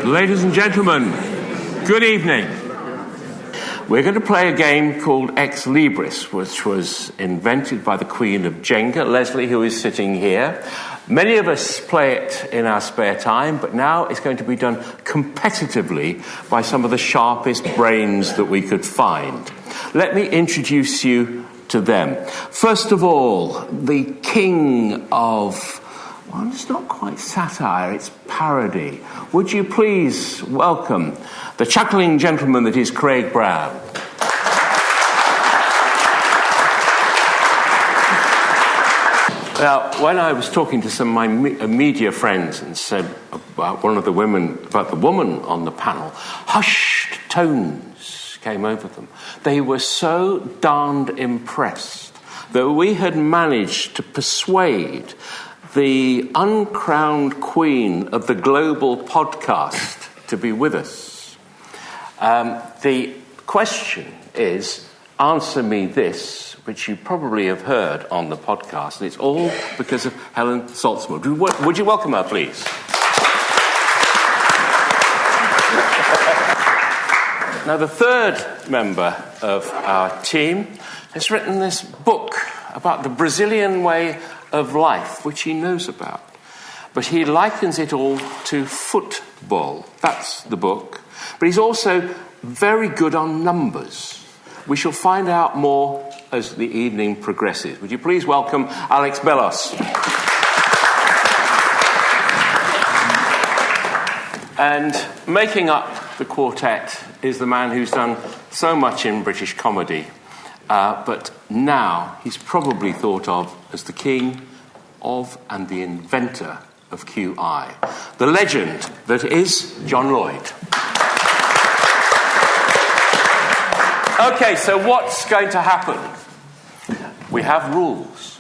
Ladies and gentlemen, good evening. We're going to play a game called Ex Libris, which was invented by the Queen of Jenga, Leslie, who is sitting here. Many of us play it in our spare time, but now it's going to be done competitively by some of the sharpest brains that we could find. Let me introduce you to them. First of all, the king of... well, it's not quite satire, it's parody. Would you please welcome the chuckling gentleman that is Craig Brown. Now, when I was talking to some of my media friends and said about the woman on the panel, hushed tones came over them. They were so darned impressed that we had managed to persuade the uncrowned queen of the global podcast to be with us. The question is, answer me this, which you probably have heard on the podcast, and it's all because of Helen Zaltzman. Would you welcome her, please? Now, the third member of our team has written this book about the Brazilian way of life, which he knows about. But he likens it all to football. That's the book. But he's also very good on numbers. We shall find out more as the evening progresses. Would you please welcome Alex Bellos. And making up the quartet is the man who's done so much in British comedy. But now he's probably thought of as the king of and the inventor of QI. The legend that is John Lloyd. Okay, so what's going to happen? We have rules.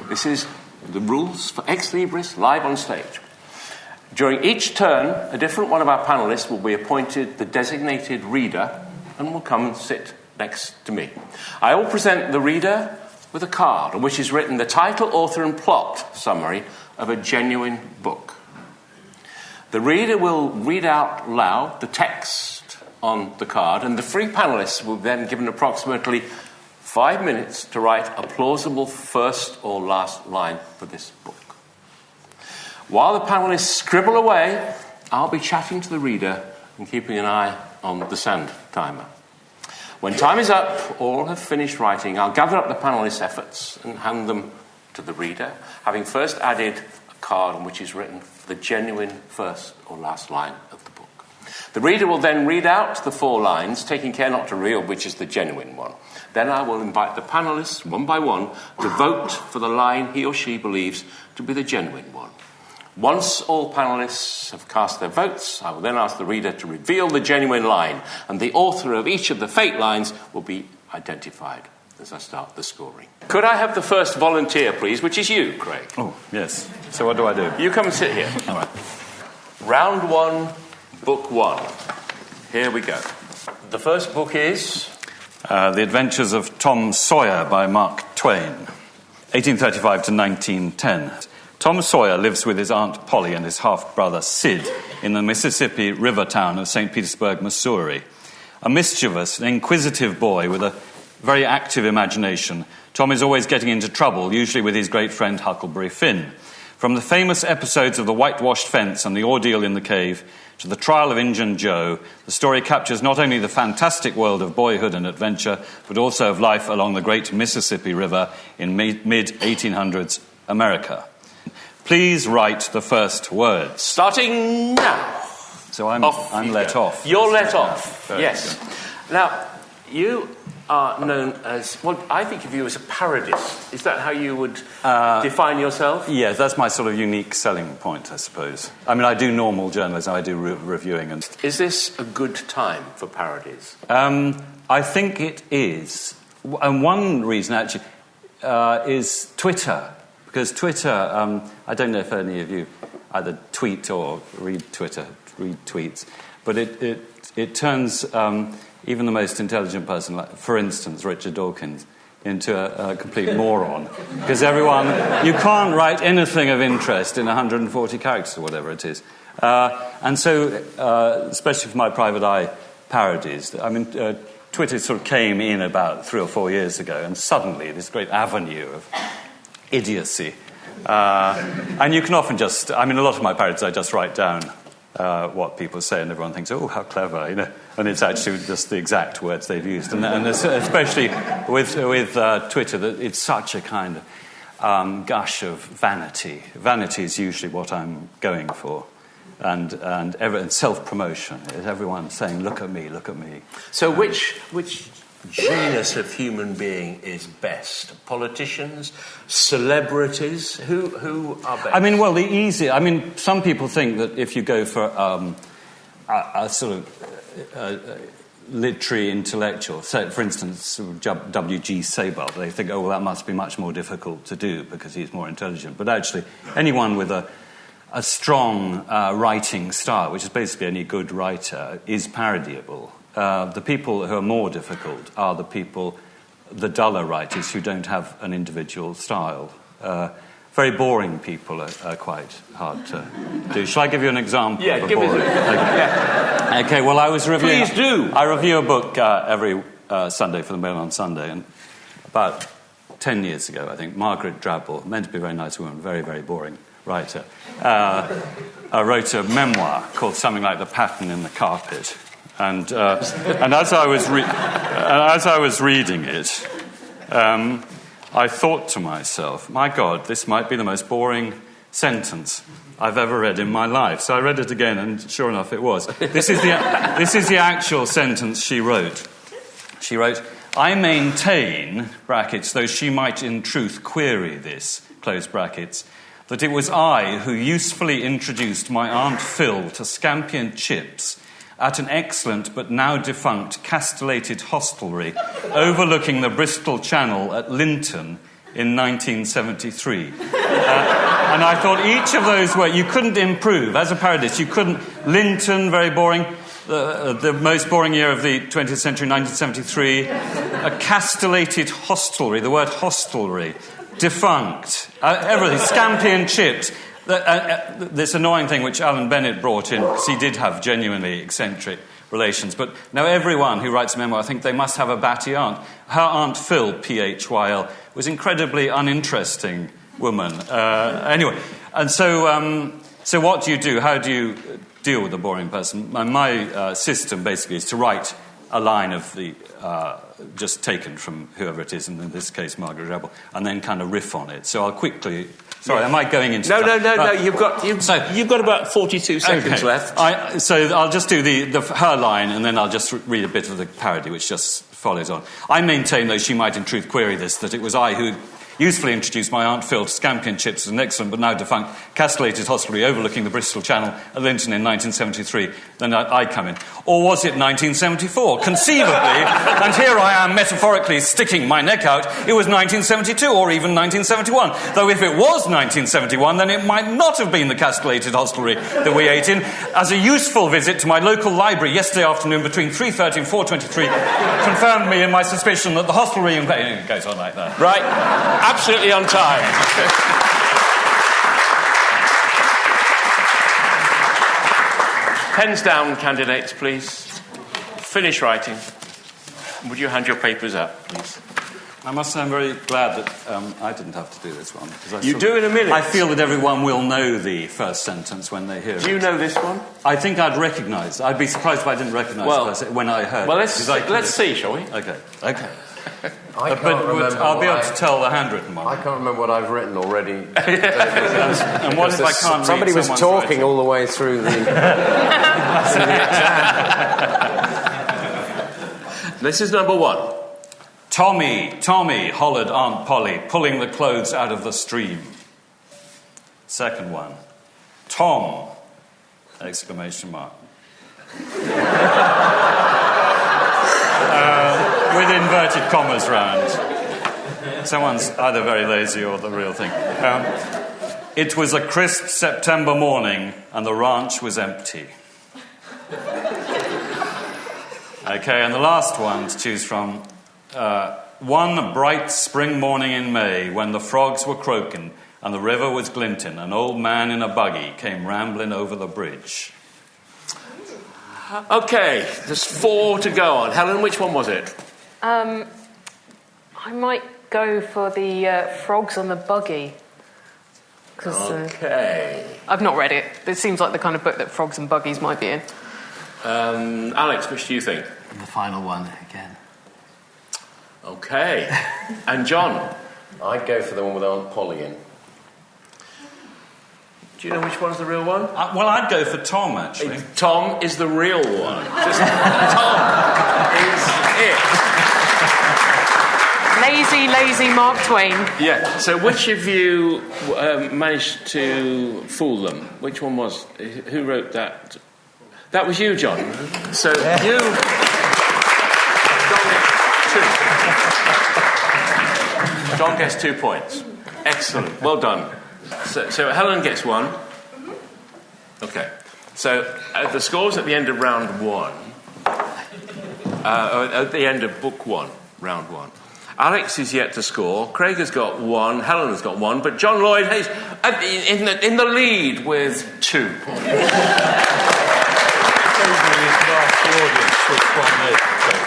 This is the rules for Ex Libris live on stage. During each turn, a different one of our panelists will be appointed the designated reader and will come and sit next to me. I will present the reader with a card on which is written the title, author and plot summary of a genuine book. The reader will read out loud the text on the card, and the three panelists will then be given approximately 5 minutes to write a plausible first or last line for this book. While the panelists scribble away, I'll be chatting to the reader and keeping an eye on the sound timer. When time is up, all have finished writing, I'll gather up the panelists' efforts and hand them to the reader, having first added a card on which is written the genuine first or last line of the book. The reader will then read out the 4 lines, taking care not to reveal which is the genuine one. Then I will invite the panelists, one by one, to vote for the line he or she believes to be the genuine one. Once all panelists have cast their votes, I will then ask the reader to reveal the genuine line, and the author of each of the fake lines will be identified as I start the scoring. Could I have the first volunteer, please, which is you, Craig? Oh, yes. So what do I do? You come and sit here. All right. Round 1, book 1. Here we go. The first book is... The Adventures of Tom Sawyer by Mark Twain, 1835 to 1910. Tom Sawyer lives with his Aunt Polly and his half-brother Sid in the Mississippi River town of St. Petersburg, Missouri. A mischievous and inquisitive boy with a very active imagination, Tom is always getting into trouble, usually with his great friend Huckleberry Finn. From the famous episodes of the whitewashed fence and the ordeal in the cave to the trial of Injun Joe, the story captures not only the fantastic world of boyhood and adventure, but also of life along the great Mississippi River in mid-1800s America. Please write the first words. Starting now. So I'm let off. You're let off, yes. Now, you are known as, well, I think of you as a parodist. Is that how you would define yourself? Yeah, that's my sort of unique selling point, I suppose. I mean, I do normal journalism, I do reviewing. And is this a good time for parodies? I think it is. And one reason, actually, is Twitter. Because Twitter, I don't know if any of you either tweet or read tweets, but it turns even the most intelligent person, like, for instance, Richard Dawkins, into a complete moron. Because you can't write anything of interest in 140 characters or whatever it is. And so, especially for my private eye parodies, I mean, Twitter sort of came in about 3 or 4 years ago, and suddenly this great avenue of idiocy. And you can often just, I mean, a lot of my parodies I just write down what people say, and everyone thinks, oh, how clever, you know, and it's actually just the exact words they've used. And especially with Twitter, that it's such a kind of gush of vanity. Vanity is usually what I'm going for. And self-promotion, is everyone saying, look at me, look at me. So which genus of human being is best? Politicians? Celebrities? Who are best? I mean, well, some people think that if you go for a sort of literary intellectual, so for instance, W.G. Sebald, they think, oh, well, that must be much more difficult to do because he's more intelligent. But actually, anyone with a strong writing style, which is basically any good writer, is parodiable. The people who are more difficult are the duller writers who don't have an individual style. Very boring people are quite hard to do. Shall I give you an example? Yeah, give me the... Okay, well, I was reviewing... Please do! I review a book every Sunday for the Mail on Sunday, and about 10 years ago, I think, Margaret Drabble, meant to be a very nice woman, very, very boring writer, wrote a memoir called something like The Pattern in the Carpet. And as I was reading it, I thought to myself, my God, this might be the most boring sentence I've ever read in my life. So I read it again, and sure enough, it was. This is the actual sentence she wrote. She wrote, I maintain, brackets, though she might in truth query this, close brackets, that it was I who usefully introduced my Aunt Phil to scampi and chips at an excellent but now defunct castellated hostelry overlooking the Bristol Channel at Linton in 1973. And I thought each of those were, you couldn't improve. As a parodist, you couldn't. Linton, very boring. The most boring year of the 20th century, 1973. A castellated hostelry, the word hostelry. Defunct. Everything. Scampi and chips. This annoying thing which Alan Bennett brought in, because he did have genuinely eccentric relations. But now everyone who writes a memoir, I think they must have a batty aunt. Her Aunt Phil, P-H-Y-L, was an incredibly uninteresting woman. Anyway, and so what do you do? How do you deal with a boring person? My system basically is to write a line of the just taken from whoever it is, and in this case Margaret Drabble, and then kind of riff on it. So I'll quickly. Sorry, am I going into? No. You've got about 42 seconds left. So I'll just do her line, and then I'll just read a bit of the parody, which just follows on. I maintain, though she might in truth query this, that it was I who usefully introduced my Aunt Phil to scampi and chips as an excellent but now defunct castellated hostelry overlooking the Bristol Channel at Linton in 1973. Then I come in. Or was it 1974? Conceivably, and here I am metaphorically sticking my neck out, it was 1972 or even 1971. Though if it was 1971, then it might not have been the castellated hostelry that we ate in. As a useful visit to my local library yesterday afternoon between 3:30 and 4:23 confirmed me in my suspicion that the hostelry... It goes on like that. Right. Absolutely on time. Pens down, candidates, please. Finish writing. Would you hand your papers up, please? I must say I'm very glad that I didn't have to do this one. You do in a minute. I feel that everyone will know the first sentence when they hear it. Do you know this one? I think I'd recognise. I'd be surprised if I didn't recognise it when I heard it. Well, let's see, shall we? Okay. I can't remember. I'll be able to tell the handwritten one. I can't remember what I've written already. And what if I can't read? Somebody was talking writing all the way through the exam. This is number one. Tommy, hollered Aunt Polly, pulling the clothes out of the stream. Second one. Tom, exclamation mark. With inverted commas round. Someone's either very lazy or the real thing. It was a crisp September morning and the ranch was empty. Okay, and the last one to choose from. One bright spring morning in May when the frogs were croaking and the river was glinting. An old man in a buggy came rambling over the bridge. Okay, there's 4 to go on. Helen, which one was it? I might go for the frogs on the buggy. Okay. I've not read it. It seems like the kind of book that frogs and buggies might be in. Alex, which do you think? The final one again. Okay. And John? I'd go for the one with Aunt Polly in. Do you know which one's the real one? Well, I'd go for Tom, actually. Tom is the real one. Just Tom is it. Lazy Mark Twain. Yeah. So which of you managed to fool them? Which one was? Who wrote that? That was you, John. So you... John gets 2 points. Excellent. Well done. So Helen gets 1. Okay. So the scores at the end of round 1, at the end of book 1, round 1. Alex is yet to score. Craig has got 1. Helen has got 1. But John Lloyd is in the lead with 2 points.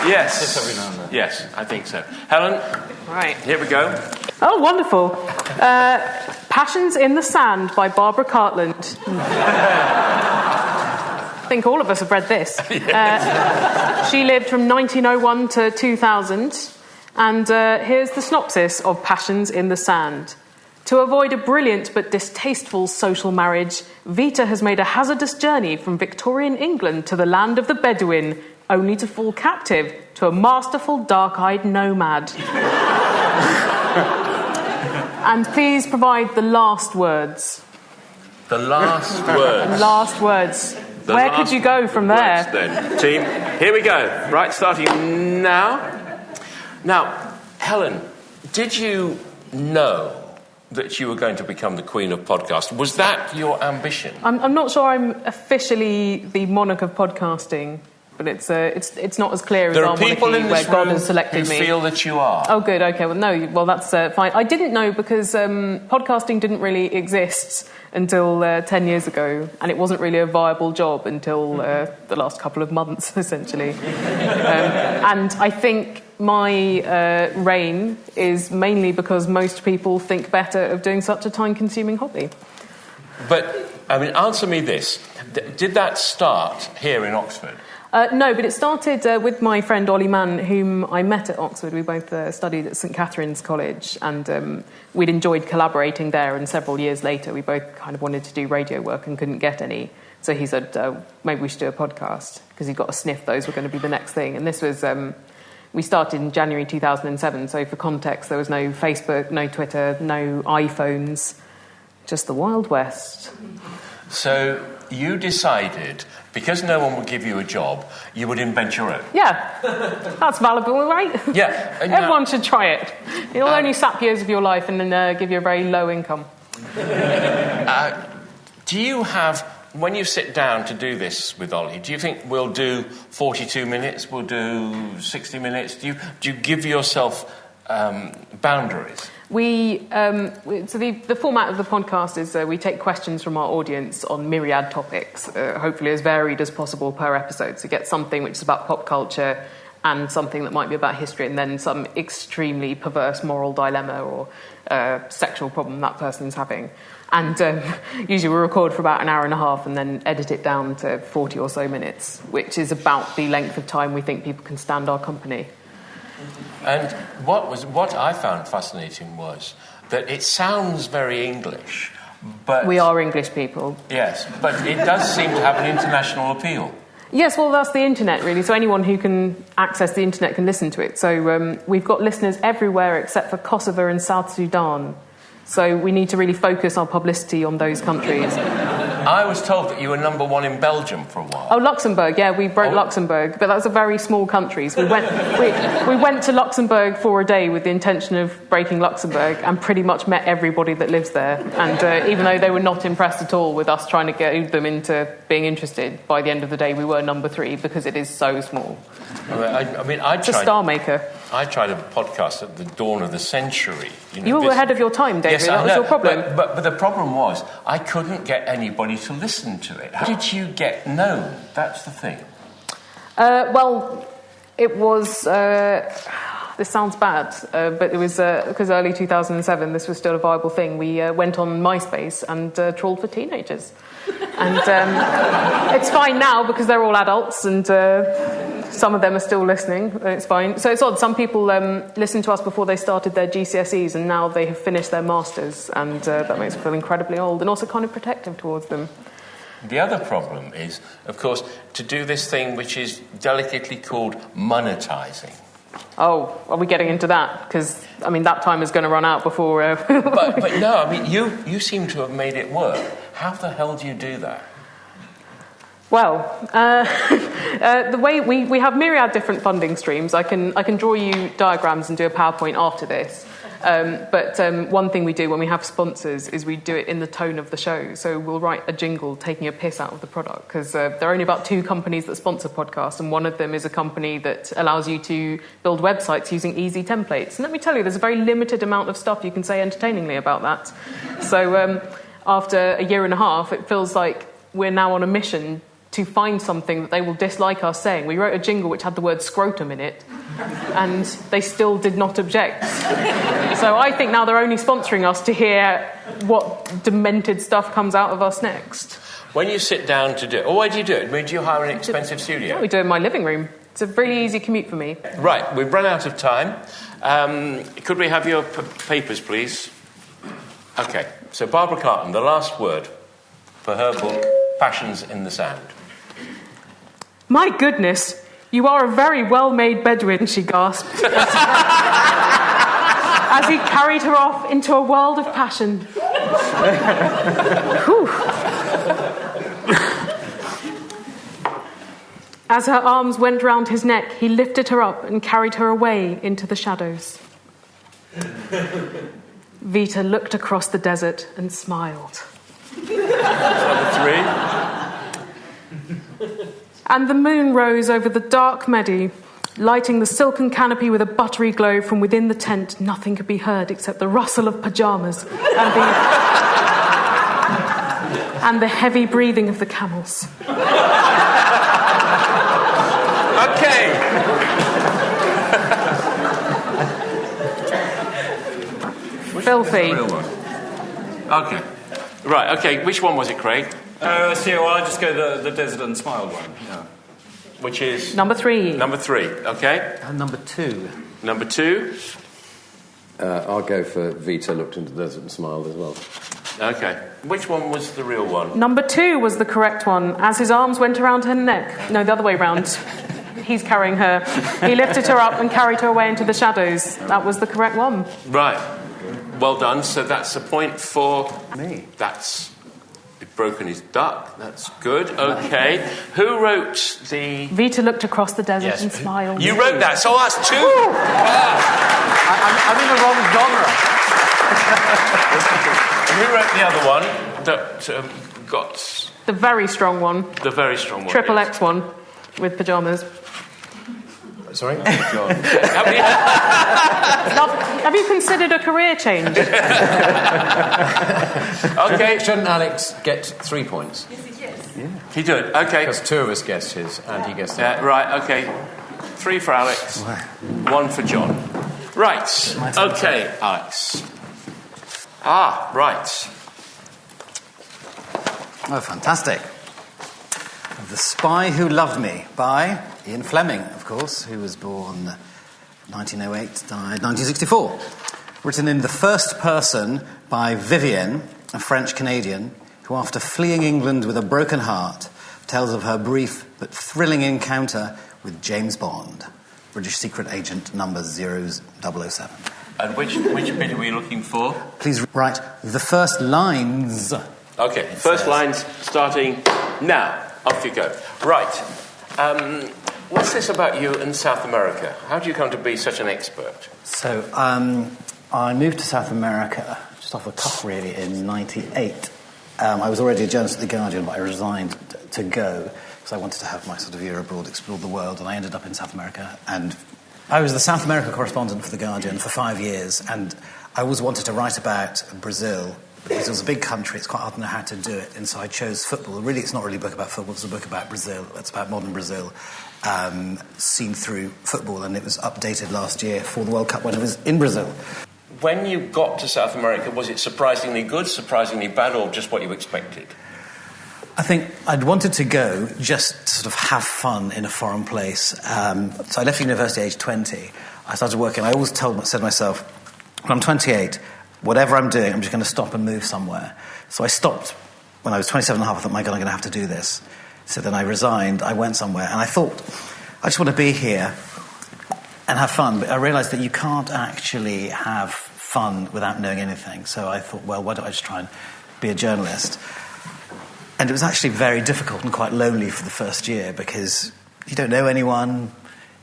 Yes. Yes, I think so. Helen? Right. Here we go. Oh, wonderful. Passions in the Sand by Barbara Cartland. I think all of us have read this. She lived from 1901 to 2000. And here's the synopsis of Passions in the Sand. To avoid a brilliant but distasteful social marriage, Vita has made a hazardous journey from Victorian England to the land of the Bedouin, only to fall captive to a masterful, dark-eyed nomad. And please provide the last words. The last words. Last words. Where could you go from there? Then. Team, here we go. Right, starting now. Now, Helen, did you know that you were going to become the queen of podcast? Was that your ambition? I'm not sure I'm officially the monarch of podcasting, but it's not as clear as there our are people monarchy in where this God room has selected who me. feel that you are. Oh, good. Okay. Well, no. Well, that's fine. I didn't know because podcasting didn't really exist until 10 years ago, and it wasn't really a viable job until the last couple of months, essentially. And I think my reign is mainly because most people think better of doing such a time-consuming hobby. But, I mean, answer me this. Did that start here in Oxford? No, but it started with my friend Ollie Mann, whom I met at Oxford. We both studied at St Catherine's College, and we'd enjoyed collaborating there, and several years later we both kind of wanted to do radio work and couldn't get any. So he said, maybe we should do a podcast, because he got a sniff those were going to be the next thing. And this was... we started in January 2007, so for context, there was no Facebook, no Twitter, no iPhones, just the Wild West. So you decided, because no one would give you a job, you would invent your own. Yeah, that's valuable, right? Yeah. Everyone should try it. It'll only sap years of your life and then give you a very low income. Do you have... When you sit down to do this with Ollie, do you think we'll do 42 minutes, we'll do 60 minutes? Do you give yourself boundaries? So the format of the podcast is we take questions from our audience on myriad topics, hopefully as varied as possible per episode. So get something which is about pop culture and something that might be about history, and then some extremely perverse moral dilemma or sexual problem that person's having. And usually we record for about an hour and a half and then edit it down to 40 or so minutes, which is about the length of time we think people can stand our company. And what I found fascinating was that it sounds very English, but... We are English people. Yes, but it does seem to have an international appeal. Yes, well, that's the internet, really. So anyone who can access the internet can listen to it. So we've got listeners everywhere except for Kosovo and South Sudan. So we need to really focus our publicity on those countries. I was told that you were number 1 in Belgium for a while. Oh, Luxembourg, yeah, we broke Luxembourg, but that's a very small country. So we went to Luxembourg for a day with the intention of breaking Luxembourg and pretty much met everybody that lives there. And even though they were not impressed at all with us trying to get them into being interested, by the end of the day we were number 3 because it is so small. I mean, I it's a tried... star maker. I tried a podcast at the dawn of the century. You were ahead of your time, David. Yes, that was your problem. But the problem was, I couldn't get anybody to listen to it. How did you get known? That's the thing. Well, it was... this sounds bad, but it was because early 2007, this was still a viable thing. We went on MySpace and trawled for teenagers. And it's fine now because they're all adults and some of them are still listening. It's fine. So it's odd. Some people listened to us before they started their GCSEs and now they have finished their masters, and that makes me feel incredibly old and also kind of protective towards them. The other problem is, of course, to do this thing which is delicately called monetising. Oh, are we getting into that? Because, I mean, that time is going to run out before... But no, I mean, you seem to have made it work. How the hell do you do that? Well, the way we have myriad different funding streams. I can draw you diagrams and do a PowerPoint after this. But one thing we do when we have sponsors is we do it in the tone of the show. So we'll write a jingle taking a piss out of the product, because there are only about 2 companies that sponsor podcasts, and one of them is a company that allows you to build websites using easy templates. And let me tell you, there's a very limited amount of stuff you can say entertainingly about that. So after a year and a half, it feels like we're now on a mission to find something that they will dislike us saying. We wrote a jingle which had the word scrotum in it, and they still did not object. So I think now they're only sponsoring us to hear what demented stuff comes out of us next. When you sit down to do it, or why do you do it? I mean, do you hire an expensive studio? Yeah, we do it in my living room. It's a really easy commute for me. Right, we've run out of time. Could we have your papers, please? Okay, so Barbara Carton, the last word for her book, Passions in the Sound. My goodness, you are a very well-made Bedouin, she gasped, as he carried her off into a world of passion. As her arms went round his neck, he lifted her up and carried her away into the shadows. Vita looked across the desert and smiled. Number 3. And the moon rose over the dark meadow, lighting the silken canopy with a buttery glow. From within the tent, nothing could be heard except the rustle of pyjamas and the heavy breathing of the camels. Okay. Filthy. Real one. Okay. Right, okay. Which one was it, Craig? Let's see, well, I'll just go the desert and smiled one. Yeah. Which is? Number 3. Number 3, okay. And number 2. Number 2. I'll go for Vita looked into the desert and smiled as well. Okay. Which one was the real one? Number 2 was the correct one. As his arms went around her neck... No, the other way round. He's carrying her. He lifted her up and carried her away into the shadows. That was the correct one. Right. Well done. So that's a point for... Me. That's... You've broken his duck. That's good. Okay. Who wrote the... Vita looked across the desert and smiled. You wrote that, so that's 2. I'm in the wrong genre. And who wrote the other one that got... The very strong one. The very strong one. Triple yes. X one with pyjamas. Sorry? Have Have you considered a career change? Okay. Shouldn't Alex get 3 points? He did. Okay. Because 2 of us guessed his, and he guessed that. Right, okay. 3 for Alex, 1 for John. Right. Okay, Alex. Right. Oh, fantastic. The Spy Who Loved Me by Ian Fleming, of course, who was born 1908, died 1964. Written in the first person by Vivienne, a French-Canadian, who after fleeing England with a broken heart, tells of her brief but thrilling encounter with James Bond, British secret agent number 0007. And which bit are we looking for? Please write the first lines. Okay, first lines starting now. Off you go. Right. What's this about you and South America? How do you come to be such an expert? So, I moved to South America, just off the cuff really, in 98. I was already a journalist at The Guardian, but I resigned to go because I wanted to have my sort of year abroad, explore the world, and I ended up in South America and I was the South America correspondent for The Guardian for 5 years, and I always wanted to write about Brazil, because it was a big country, it's quite hard to know how to do it, and so I chose football. Really, it's not really a book about football, it's a book about Brazil. It's about modern Brazil, seen through football, and it was updated last year for the World Cup when it was in Brazil. When you got to South America, was it surprisingly good, surprisingly bad, or just what you expected? I think I'd wanted to go just to sort of have fun in a foreign place. So I left university at age 20. I started working. I always said to myself, when I'm 28, whatever I'm doing, I'm just going to stop and move somewhere. So I stopped when I was 27 and a half. I thought, my God, I'm going to have to do this. So then I resigned. I went somewhere. And I thought, I just want to be here and have fun. But I realised that you can't actually have fun without knowing anything. So I thought, well, why don't I just try and be a journalist? And it was actually very difficult and quite lonely for the first year because you don't know anyone.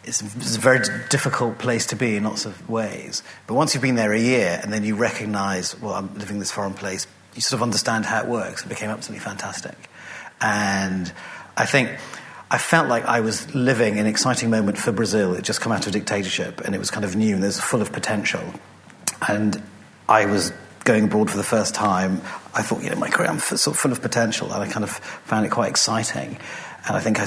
It's a very difficult place to be in lots of ways. But once you've been there a year and then you recognise, well, I'm living in this foreign place, you sort of understand how it works. It became absolutely fantastic. And I think I felt like I was living an exciting moment for Brazil. It had just come out of dictatorship and it was kind of new and it was full of potential. And I was going abroad for the first time. I thought, my career, I'm sort of full of potential, and I kind of found it quite exciting. And I think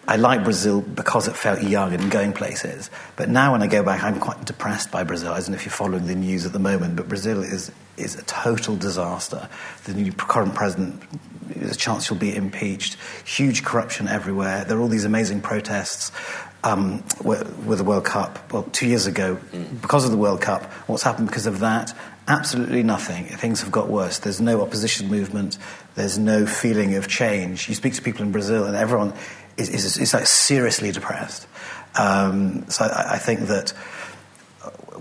I like Brazil because it felt young and going places. But now when I go back, I'm quite depressed by Brazil. I don't know if you're following the news at the moment, but Brazil is a total disaster. The new current president, there's a chance he'll be impeached. Huge corruption everywhere. There are all these amazing protests with the World Cup. Well, 2 years ago, because of the World Cup, what's happened because of that? Absolutely nothing. Things have got worse. There's no opposition movement. There's no feeling of change. You speak to people in Brazil and everyone is like seriously depressed. So I think that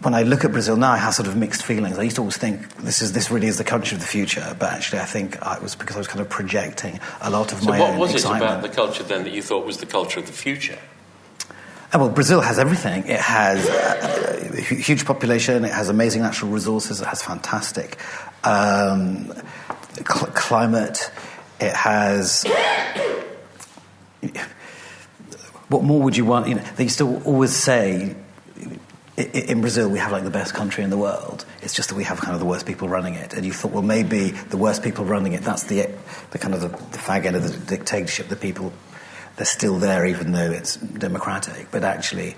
when I look at Brazil now, I have sort of mixed feelings. I used to always think this really is the country of the future, but actually I think it was because I was kind of projecting a lot of my own excitement. So what was it about the culture then that you thought was the culture of the future? Well, Brazil has everything. It has a huge population, it has amazing natural resources, it has fantastic climate, it has... What more would you want? They used to always say, in Brazil, we have like the best country in the world. It's just that we have kind of the worst people running it. And you thought, well, maybe the worst people running it, that's the kind of the fag end of the dictatorship, the people... They're still there, even though it's democratic. But actually,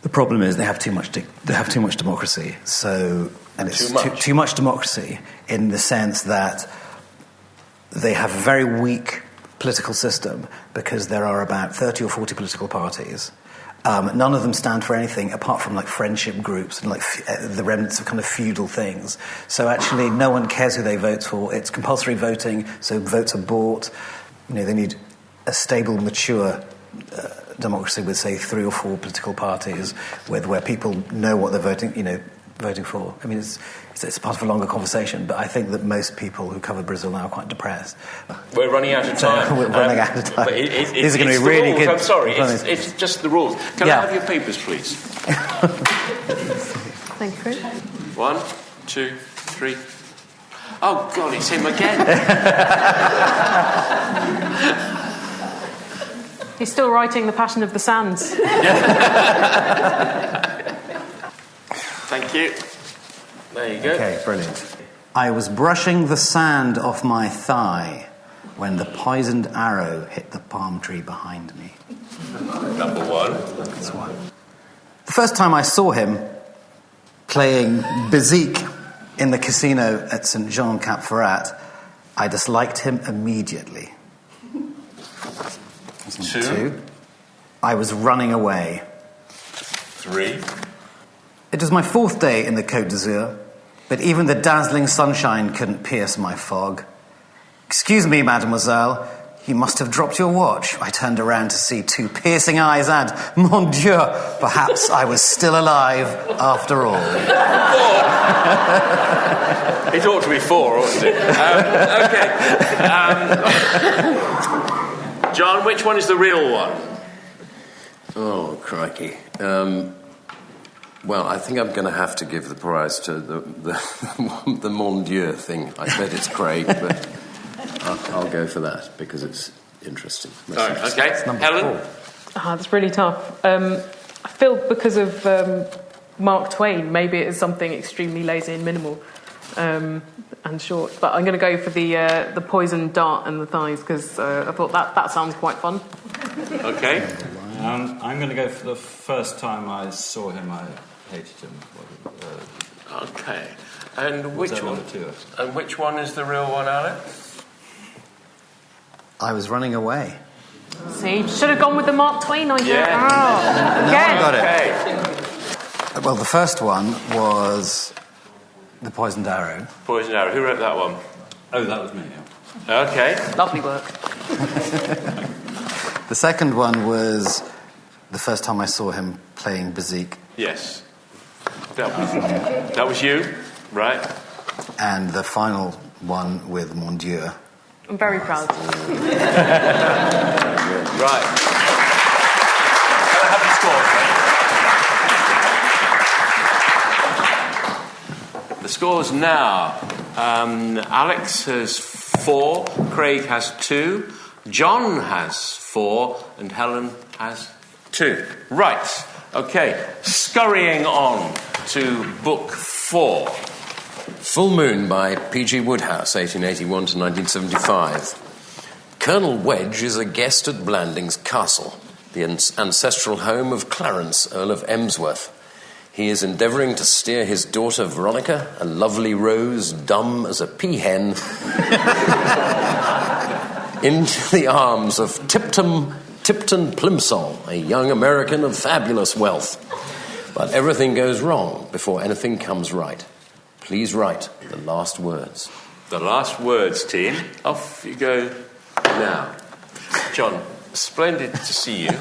the problem is they have too much democracy. And it's too much democracy in the sense that they have a very weak political system because there are about 30 or 40 political parties. None of them stand for anything apart from like friendship groups and like the remnants of kind of feudal things. So actually, no one cares who they vote for. It's compulsory voting, so votes are bought. They need a stable, mature democracy with, say, 3 or 4 political parties, where people know what they're voting for. I mean, it's part of a longer conversation, but I think that most people who cover Brazil now are quite depressed. We're running out of time. We're running out of time. But These are going to be really good. I'm sorry, it's just the rules. Can I have your papers, please? Thank you. 1, 2, 3. Oh, God, it's him again. He's still writing The Passion of the Sands. Thank you. There you go. Okay, brilliant. I was brushing the sand off my thigh when the poisoned arrow hit the palm tree behind me. Number 1. That's one. The first time I saw him playing Bezique in the casino at St. Jean Cap Ferrat, I disliked him immediately. 2. I was running away. 3. It was my 4th day in the Côte d'Azur, but even the dazzling sunshine couldn't pierce my fog. "Excuse me, mademoiselle, you must have dropped your watch." I turned around to see 2 piercing eyes and, mon Dieu, perhaps I was still alive after all. 4. It ought to be 4, oughtn't it? Okay. John, which one is the real one? Oh, crikey. Well, I think I'm going to have to give the prize to the mon Dieu thing. I bet it's Craig, but I'll go for that because it's interesting. Okay, Helen? That's really tough. I feel because of Mark Twain, maybe it is something extremely lazy and minimal and short. But I'm going to go for the poison dart and the thighs because I thought that sounds quite fun. Okay. I'm going to go for the first time I saw him, I hated him. Okay. And which one? Number 2? And which one is the real one, Alex? I was running away. See, should have gone with the Mark Twain idea. Yeah. Oh, No, I got it. Okay. Well, the first one was The Poisoned Arrow. Poison Arrow. Who wrote that one? Oh, that was me, yeah. Okay. Lovely work. The second one was the first time I saw him playing Bezique. Yes. That was you, right? And the final one with Mon Dieu. I'm very proud. Right. Can I have the scores, then? The scores now. Alex has 4, Craig has 2, John has 4, and Helen has 2. Right. Okay. Scurrying on to book 4. Full Moon by P.G. Wodehouse, 1881 to 1975. Colonel Wedge is a guest at Blandings Castle, the ancestral home of Clarence, Earl of Emsworth. He is endeavouring to steer his daughter Veronica, a lovely rose, dumb as a peahen, into the arms of Tipton Plimsoll, a young American of fabulous wealth. But everything goes wrong before anything comes right. Please write the last words. The last words, team. Off you go now. John, splendid to see you.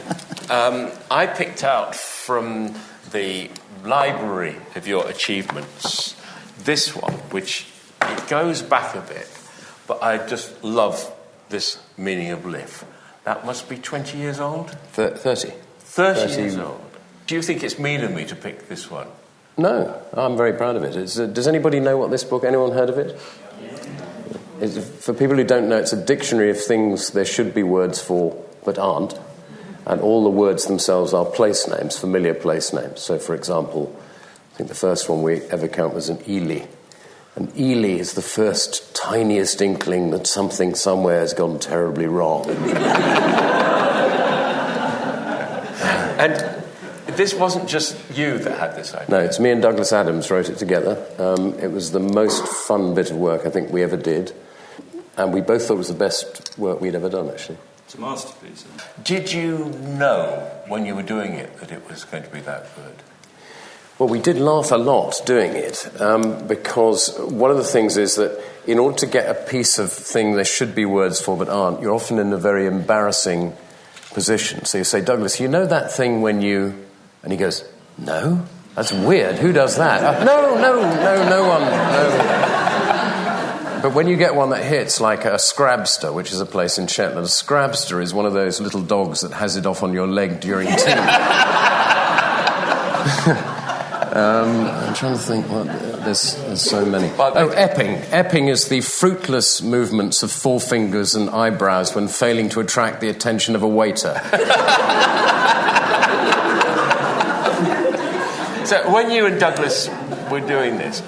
I picked out from the library of your achievements this one, which it goes back a bit, but I just love this meaning of live. That must be 20 years old? 30. 30 years old. Do you think it's mean of me to pick this one? No, I'm very proud of it. Does anybody know what this book, anyone heard of it? For people who don't know, it's a dictionary of things there should be words for but aren't. And all the words themselves are place names, familiar place names. So, for example, I think the first one we ever count was an Ely. An Ely is the first tiniest inkling that something somewhere has gone terribly wrong. And this wasn't just you that had this idea? No, it's me and Douglas Adams wrote it together. It was the most fun bit of work I think we ever did. And we both thought it was the best work we'd ever done, actually. It's a masterpiece. Did you know when you were doing it that it was going to be that good? Well, we did laugh a lot doing it because one of the things is that in order to get a piece of thing there should be words for but aren't, you're often in a very embarrassing position. So you say, Douglas, you know that thing when you... And he goes, no? That's weird. Who does that? No one. No. But when you get one that hits, like a Scrabster, which is a place in Shetland, a Scrabster is one of those little dogs that has it off on your leg during tea. I'm trying to think. There's so many. Epping. Epping is the fruitless movements of forefingers and eyebrows when failing to attract the attention of a waiter. So when you and Douglas were doing this,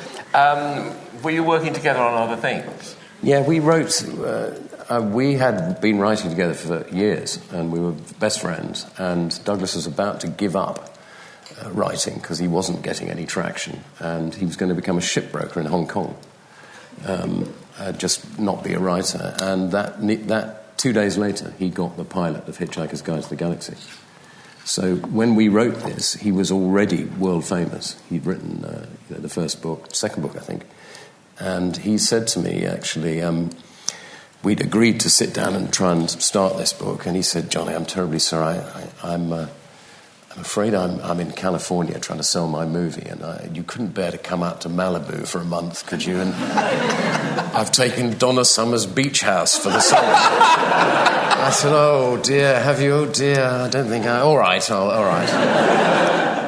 were you working together on other things? Yeah, we wrote... we had been writing together for years, and we were best friends, and Douglas was about to give up writing because he wasn't getting any traction, and he was going to become a shipbroker in Hong Kong, just not be a writer. And that 2 days later, he got the pilot of Hitchhiker's Guide to the Galaxy. So when we wrote this, he was already world famous. He'd written the first book, second book, I think. And he said to me, actually, we'd agreed to sit down and try and start this book. And he said, Johnny, I'm terribly sorry. I'm afraid I'm in California trying to sell my movie. And you couldn't bear to come out to Malibu for a month, could you? And I've taken Donna Summer's beach house for the summer. I said, oh, dear, have you? Oh, dear, I don't think I... All right.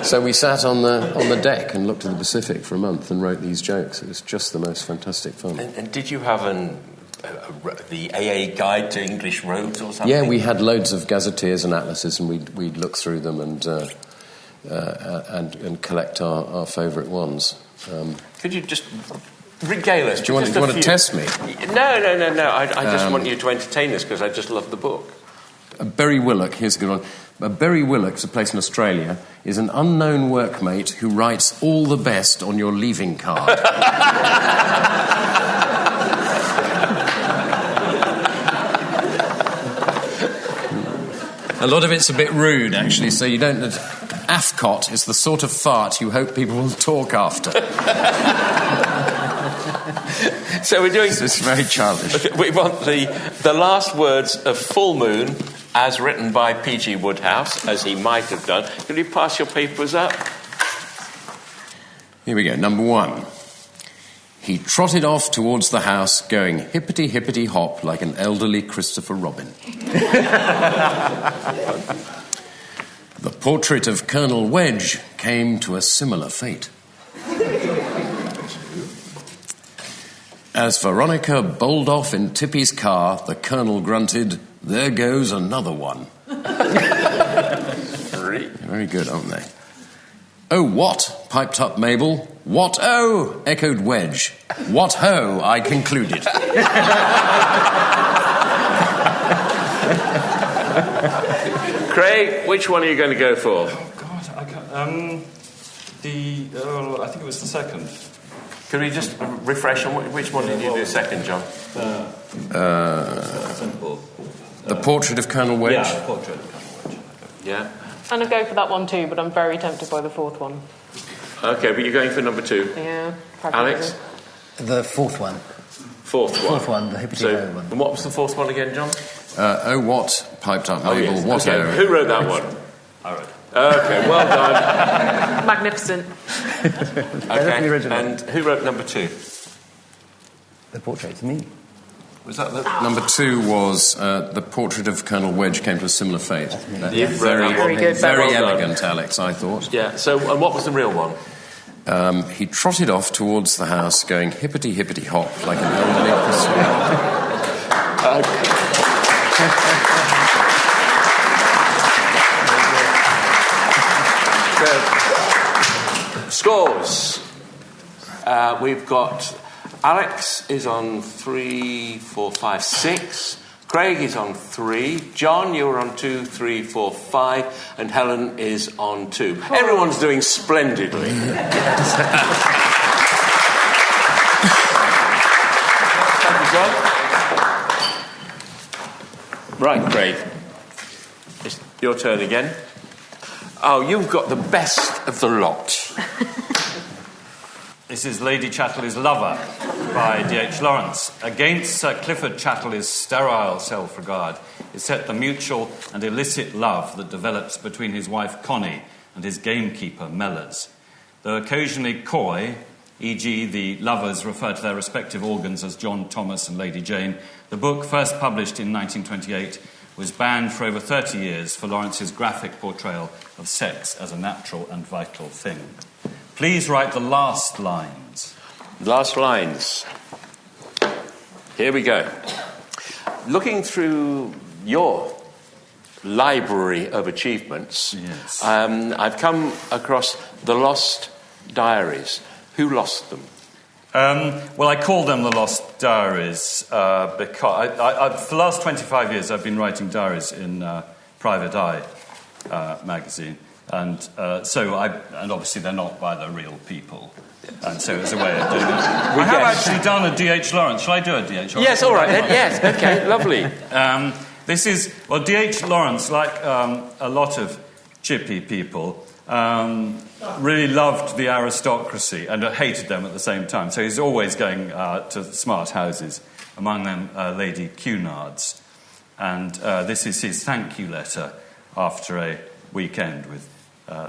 So we sat on the deck and looked at the Pacific for a month and wrote these jokes. It was just the most fantastic fun. And did you have the AA Guide to English Roads or something? Yeah, we had loads of gazetteers and atlases, and we'd look through them and and collect our favourite ones. Could you just regale us? Do you want to test me? No. I just want you to entertain us because I just love the book. Berry Willock, here's a good one. Berry Willock's a place in Australia, is an unknown workmate who writes all the best on your leaving card. A lot of it's a bit rude, actually, so you don't... Afcot is the sort of fart you hope people will talk after. So we're doing... It's very childish. Okay, we want the last words of Full Moon as written by P.G. Wodehouse, as he might have done. Could you pass your papers up? Here we go. Number 1. He trotted off towards the house, going hippity-hippity-hop like an elderly Christopher Robin. The portrait of Colonel Wedge came to a similar fate. As Veronica bowled off in Tippy's car, the Colonel grunted, "There goes another one." Very good, aren't they? "Oh, what?" piped up Mabel. "What, oh?" echoed Wedge. "What, ho?" I concluded. Craig, which one are you going to go for? Oh, God, I can't... I think it was the second. Could we just refresh on which one did you do second, John? Simple. The portrait of Colonel Wedge? Yeah, the portrait of Colonel Wedge. Yeah. And I'd go for that one too, but I'm very tempted by the fourth one. Okay, but you're going for number 2. Yeah. Alex? The fourth one. Fourth one, the hippity-ho one. And what was the fourth one again, John? Oh, what? Piped up Mabel. Yes. What, okay. oh? Who wrote that one? I wrote it. Okay, well done. Magnificent. Okay, and who wrote number 2? The portrait's me. Was that the... Number 2 was the portrait of Colonel Wedge came to a similar fate. Very good. Very Well elegant, Alex, I thought. Yeah, so, and what was the real one? He trotted off towards the house, going hippity-hippity-hop like an elderly Scores. We've got Alex is on 3, 4, 5, 6. Craig is on 3. John, you're on 2, 3, 4, 5. And Helen is on 2. Everyone's doing splendidly. Thank you, John. Right, Craig. It's your turn again. Oh, you've got the best of the lot. This is Lady Chatterley's Lover by D.H. Lawrence. Against Sir Clifford Chatterley's sterile self-regard is set the mutual and illicit love that develops between his wife Connie and his gamekeeper Mellors. Though occasionally coy, e.g. the lovers refer to their respective organs as John Thomas and Lady Jane, the book, first published in 1928, was banned for over 30 years for Lawrence's graphic portrayal of sex as a natural and vital thing. Please write the last lines. Last lines. Here we go. Looking through your library of achievements, yes. I've come across the Lost Diaries. Who lost them? Well, I call them the Lost Diaries because for the last 25 years I've been writing diaries in Private Eye magazine. And and obviously they're not by the real people. And so it's a way of doing it. I have actually done a D.H. Lawrence. Shall I do a D.H. Lawrence? Yes, all right. Yes, okay, lovely. D.H. Lawrence, like a lot of chippy people, really loved the aristocracy and hated them at the same time. So he's always going to smart houses, among them Lady Cunard's. And this is his thank you letter after a weekend with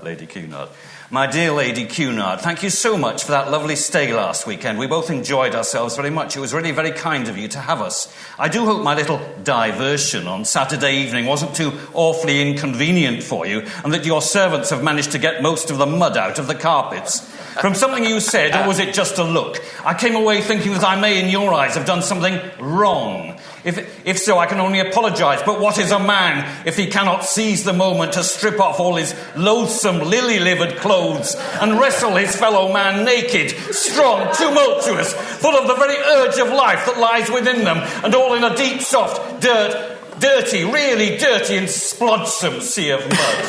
Lady Cunard. My dear Lady Cunard, thank you so much for that lovely stay last weekend. We both enjoyed ourselves very much. It was really very kind of you to have us. I do hope my little diversion on Saturday evening wasn't too awfully inconvenient for you, and that your servants have managed to get most of the mud out of the carpets. From something you said, or was it just a look? I came away thinking that I may, in your eyes, have done something wrong. If so, I can only apologise. But what is a man if he cannot seize the moment to strip off all his loathsome, lily-livered clothes and wrestle his fellow man naked, strong, tumultuous, full of the very urge of life that lies within them, and all in a deep, soft, dirty, really dirty and splodsome sea of mud.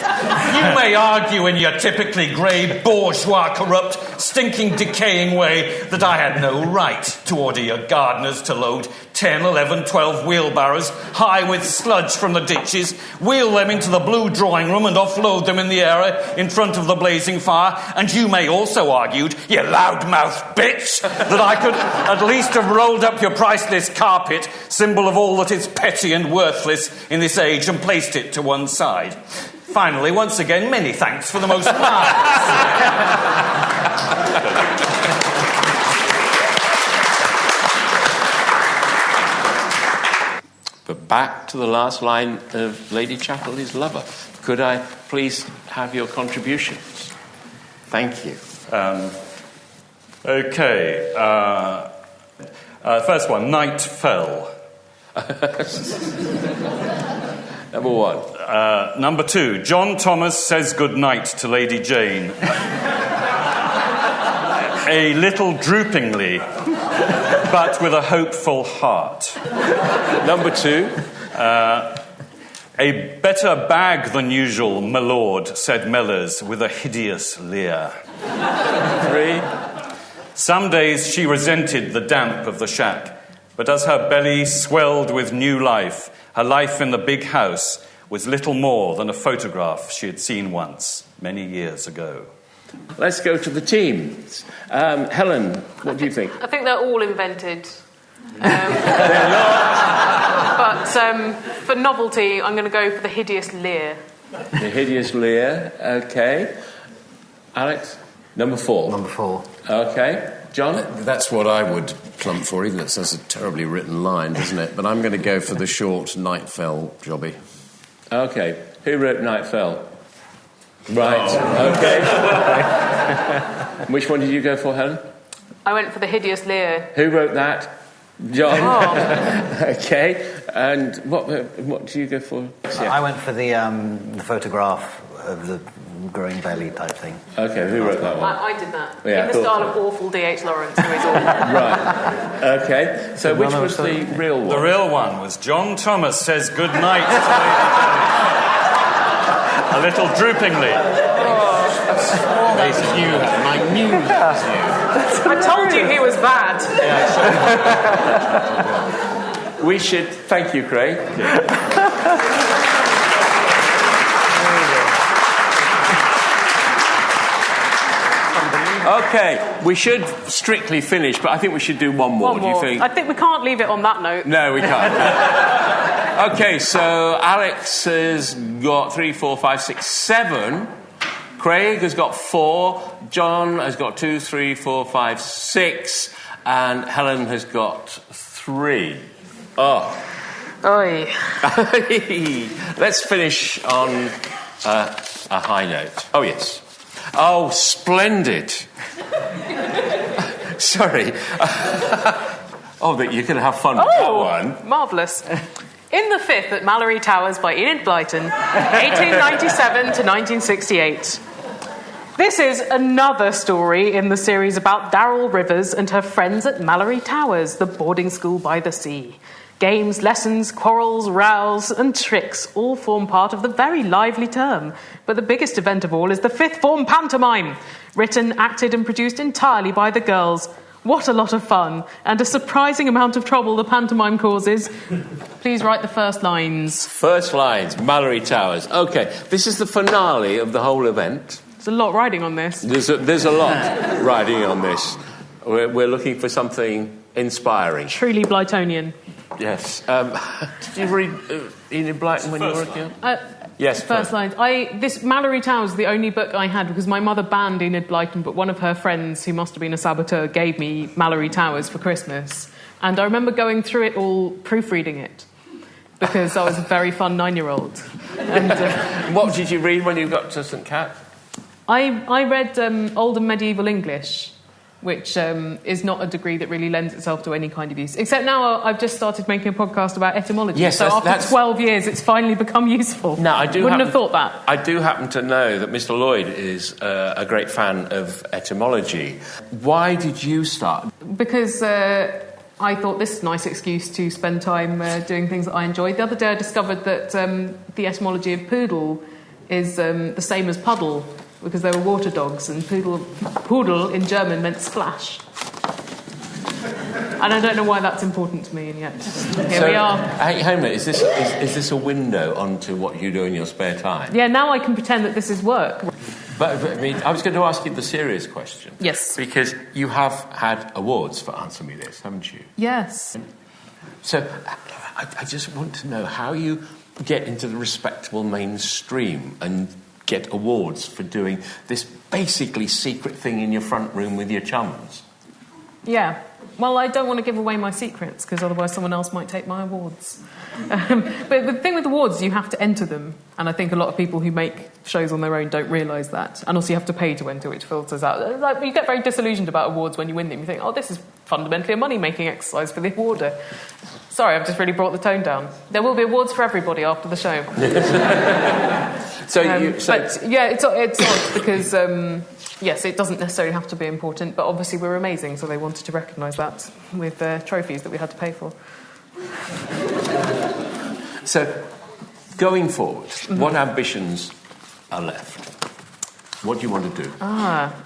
You may argue in your typically grey, bourgeois, corrupt, stinking, decaying way that I had no right to order your gardeners to load 10, 11, 12 wheelbarrows high with sludge from the ditches, wheel them into the blue drawing room and offload them in the air in front of the blazing fire. And you may also argue, you loudmouth bitch, that I could at least have rolled up your priceless carpet, symbol of all that is petty and worthless in this age, and placed it to one side. Finally, once again, many thanks for the most But back to the last line of Lady Chatterley's lover. Could I please have your contributions? Thank you. Okay. First one, night fell. Number one. Number two, John Thomas says good night to Lady Jane. A little droopingly, but with a hopeful heart. Number two. A better bag than usual, my lord, said Mellors with a hideous leer. Three. Some days she resented the damp of the shack, but as her belly swelled with new life, her life in the big house was little more than a photograph she had seen once, many years ago. Let's go to the teams. Helen, what do you think? I think they're all invented. They're not. But for novelty, I'm going to go for the hideous leer. The hideous leer, okay. Alex? Number four. Number four. Okay. John? That's what I would plump for, even though that's a terribly written line, isn't it? But I'm going to go for the short night fell jobby. Okay. Who wrote Night Fell? Right. Okay. Which one did you go for, Helen? I went for the hideous leer. Who wrote that? John. Oh. Okay. And what do you go for? Yeah. I went for the photograph of the growing belly type thing. Okay, who wrote that one? I did that. Yeah, in the style of awful D.H. Lawrence, who is awful. Right. Okay. So which was the real one? The real one was John Thomas says good night to Lady Jane. A little droopingly. I knew that was you. I told you he was bad. We should... Thank you, Craig. Okay, we should strictly finish, but I think we should do one more. Do you think? I think we can't leave it on that note. No, we can't. Okay, so Alex has got 3, 4, 5, 6, 7. Craig has got 4. John has got 2, 3, 4, 5, 6. And Helen has got 3. Oh. Oi. Let's finish on a high note. Oh, yes. Oh, splendid. Sorry. Oh, that you can have fun with that one. Marvellous. In the Fifth at Mallory Towers by Enid Blyton, 1897 to 1968. This is another story in the series about Darrell Rivers and her friends at Mallory Towers, the boarding school by the sea. Games, lessons, quarrels, rows, and tricks all form part of the very lively term. But the biggest event of all is the fifth form pantomime, written, acted, and produced entirely by the girls. What a lot of fun, and a surprising amount of trouble the pantomime causes. Please write the first lines. First lines, Mallory Towers. Okay, this is the finale of the whole event. There's a lot riding on this. There's a lot riding on this. We're looking for something inspiring. Truly Blytonian. Yes. Did you read Enid Blyton when you were working on? Yes. First lines. This Mallory Towers is the only book I had because my mother banned Enid Blyton, but one of her friends, who must have been a saboteur, gave me Mallory Towers for Christmas. And I remember going through it all, proofreading it, because I was a very fun 9-year-old. And what did you read when you got to St. Cat? I read Old and Medieval English. which is not a degree that really lends itself to any kind of use. Except now I've just started making a podcast about etymology. Yes, so after 12 years, it's finally become useful. Now, I wouldn't have thought that. I do happen to know that Mr. Lloyd is a great fan of etymology. Why did you start? Because I thought this is a nice excuse to spend time doing things that I enjoy. The other day I discovered that the etymology of poodle is the same as puddle, because they were water dogs, and poodle in German meant splash. And I don't know why that's important to me, and yet here we are. Hey, Homer, is this a window onto what you do in your spare time? Yeah, now I can pretend that this is work. But I mean, I was going to ask you the serious question. Yes. Because you have had awards for Answer Me This, haven't you? Yes. So I just want to know how you get into the respectable mainstream and get awards for doing this basically secret thing in your front room with your chums. Yeah. Well, I don't want to give away my secrets, because otherwise someone else might take my awards. But the thing with awards, you have to enter them. And I think a lot of people who make shows on their own don't realise that. And also you have to pay to enter, which filters out. Like, you get very disillusioned about awards when you win them. You think, oh, this is fundamentally a money-making exercise for the awarder. Sorry, I've just really brought the tone down. There will be awards for everybody after the show. But yeah, it's odd because, yes, it doesn't necessarily have to be important, but obviously we're amazing, so they wanted to recognise that with trophies that we had to pay for. So, going forward, what ambitions are left? What do you want to do?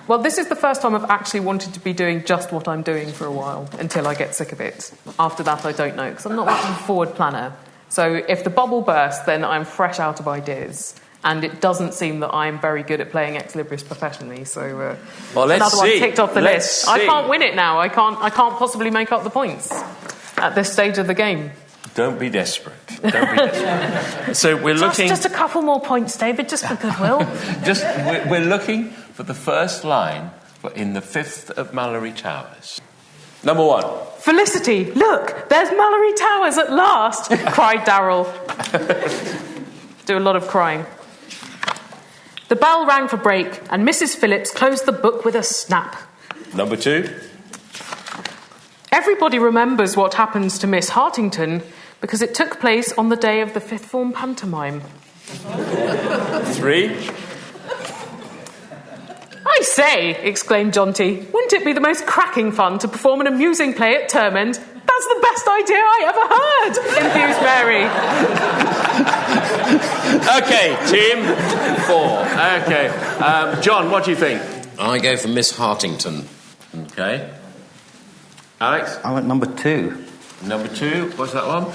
Well, this is the first time I've actually wanted to be doing just what I'm doing for a while, until I get sick of it. After that, I don't know, because I'm not much of a forward planner. So if the bubble bursts, then I'm fresh out of ideas. And it doesn't seem that I'm very good at playing Ex Libris professionally, so another one ticked off the list. I can't win it now. I can't possibly make up the points at this stage of the game. Don't be desperate. So we're looking... Just a couple more points, David, just for goodwill. We're looking for the first line in the fifth of Mallory Towers. Number 1. Felicity, look, there's Mallory Towers at last, cried Darryl. Do a lot of crying. The bell rang for break, and Mrs. Phillips closed the book with a snap. Number 2. Everybody remembers what happens to Miss Hartington because it took place on the day of the fifth form pantomime. 3. I say, exclaimed Jonty, wouldn't it be the most cracking fun to perform an amusing play at Termend? That's the best idea I ever heard, enthused Mary. OK, team 4. OK. John, what do you think? I go for Miss Hartington. OK. Alex? I went number 2. Number 2, what's that one?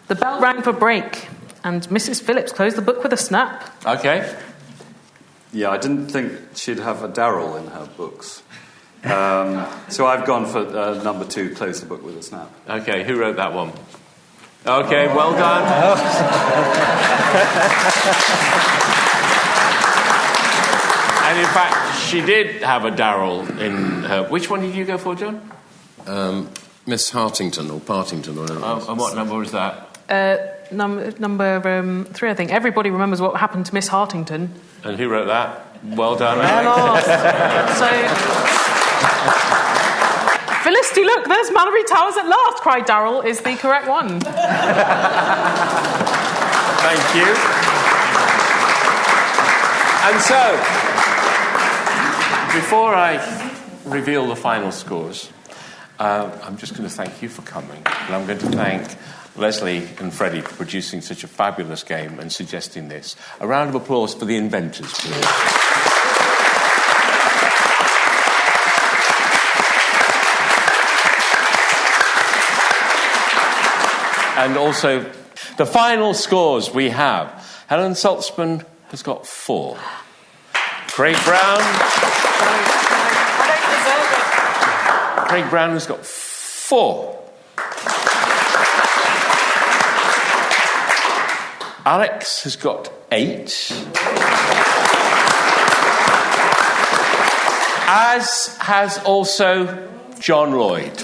The bell rang for break, and Mrs. Phillips closed the book with a snap. OK. Yeah, I didn't think she'd have a Darryl in her books. So I've gone for number 2, close the book with a snap. OK, who wrote that one? OK, well done. And in fact, she did have a Darryl in her... Which one did you go for, John? Miss Hartington or Partington or whatever. Oh, and what number was that? Number 3, I think. Everybody remembers what happened to Miss Hartington. And who wrote that? Well done, So... Felicity, look, there's Mallory Towers at last, cried Darryl, is the correct one. Thank you. And so, before I reveal the final scores, I'm just going to thank you for coming. And I'm going to thank Leslie and Freddie for producing such a fabulous game and suggesting this. A round of applause for the inventors, please. And also, the final scores we have. Helen Zaltzman has got 4. Craig Brown... Craig Brown has got 4. Alex has got 8. As has also John Lloyd.